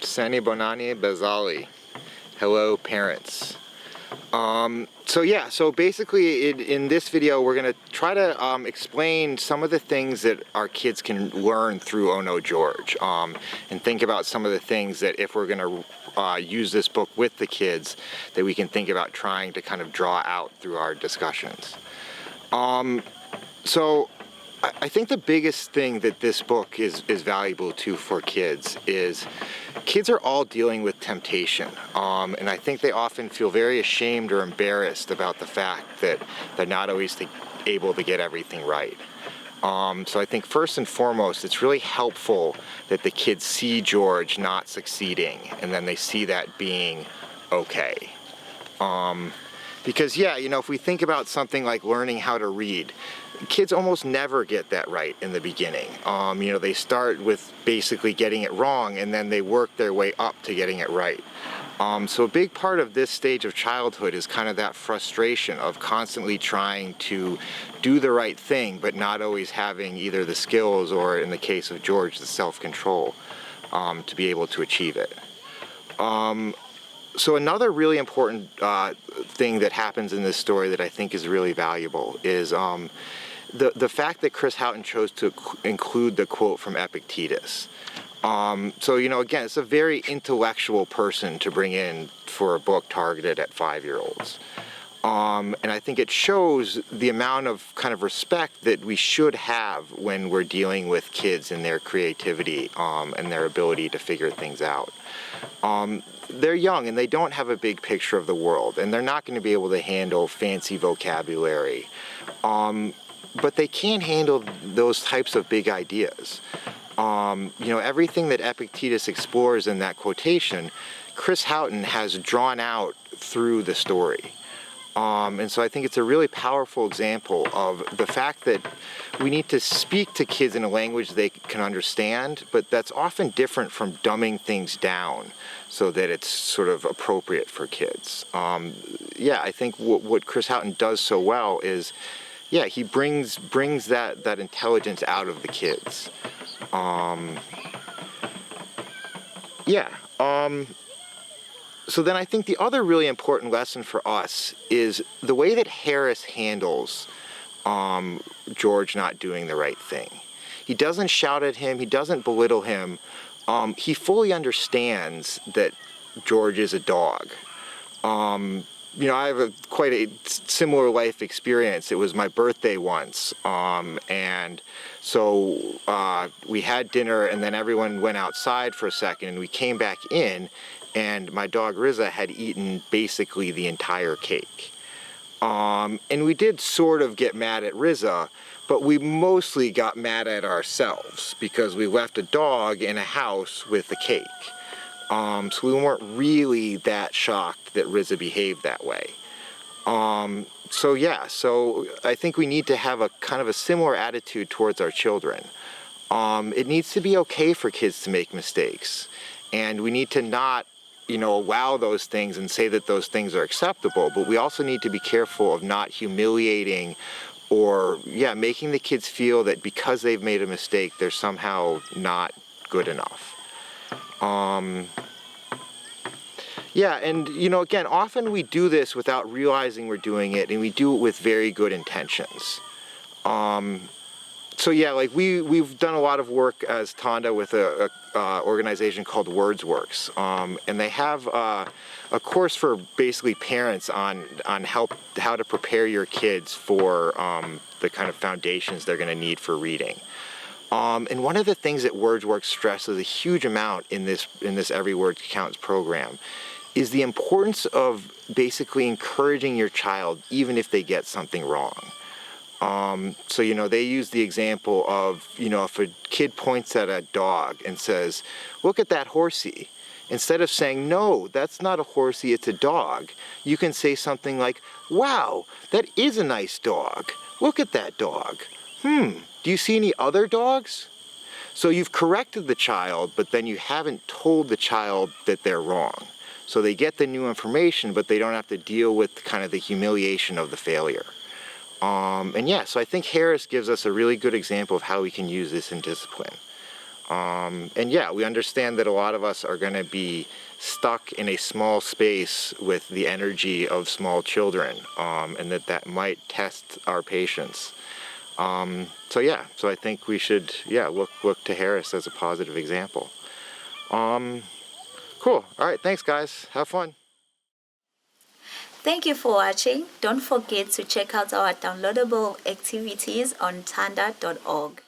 Sani Bonani Bazali. Hello, parents. So basically in this video we're going to try to explain some of the things that our kids can learn through Oh No George, and think about some of the things that if we're going to use this book with the kids that we can think about trying to kind of draw out through our discussions. So I think the biggest thing that this book is valuable to for kids is kids are all dealing with temptation, and I think they often feel very ashamed or embarrassed about the fact that they're not always able to get everything right. So I think first and foremost it's really helpful that the kids see George not succeeding and then they see that being okay. Because yeah, you know, if we think about something like learning how to read, kids almost never get that right in the beginning. You know, they start with basically getting it wrong and then they work their way up to getting it right. So a big part of this stage of childhood is kind of that frustration of constantly trying to do the right thing but not always having either the skills or, in the case of George, the self-control to be able to achieve it. So another really important thing that happens in this story that I think is really valuable is the fact that Chris Houghton chose to include the quote from Epictetus. So, you know, again, it's a very intellectual person to bring in for a book targeted at 5-year-olds. And I think it shows the amount of kind of respect that we should have when we're dealing with kids and their creativity and their ability to figure things out. They're young and they don't have a big picture of the world, and they're not going to be able to handle fancy vocabulary. But they can handle those types of big ideas. You know, everything that Epictetus explores in that quotation, Chris Houghton has drawn out through the story. And so I think it's a really powerful example of the fact that we need to speak to kids in a language they can understand, but that's often different from dumbing things down so that it's sort of appropriate for kids. Yeah, I think what Chris Houghton does so well is, yeah, he brings that intelligence out of the kids. So then I think the other really important lesson for us is the way that Harris handles George not doing the right thing. He doesn't shout at him, he doesn't belittle him. He fully understands that George is a dog. You know, I have quite a similar life experience. It was my birthday once, and so we had dinner and then everyone went outside for a second and we came back in and my dog Riza had eaten basically the entire cake. And we did sort of get mad at Riza, but we mostly got mad at ourselves because we left a dog in a house with a cake. So we weren't really that shocked that Riza behaved that way. So yeah, so I think we need to have a kind of a similar attitude towards our children. It needs to be okay for kids to make mistakes, and we need to not, you know, allow those things and say that those things are acceptable, but we also need to be careful of not humiliating or, yeah, making the kids feel that because they've made a mistake, they're somehow not good enough. Yeah, and you know, again, often we do this without realizing we're doing it, and we do it with very good intentions. So yeah, like we've done a lot of work as Thanda with a organization called WordsWorks, and they have a course for basically parents on how to prepare your kids for the kind of foundations they're going to need for reading. And one of the things that WordsWorks stresses a huge amount in this Every Word Counts program is the importance of basically encouraging your child even if they get something wrong. So, you know, they use the example of, you know, if a kid points at a dog and says, "Look at that horsey," instead of saying, "No, that's not a horsey, it's a dog," you can say something like, "Wow, that is a nice dog. Look at that dog. Do you see any other dogs?" So you've corrected the child, but then you haven't told the child that they're wrong. So they get the new information, but they don't have to deal with kind of the humiliation of the failure. And yeah, so I think Harris gives us a really good example of how we can use this in discipline. And yeah, we understand that a lot of us are going to be stuck in a small space with the energy of small children, and that might test our patience. So I think we should, look to Harris as a positive example. Cool. All right. Thanks, guys. Have fun. Thank you for watching. Don't forget to check out our downloadable activities on thanda.org.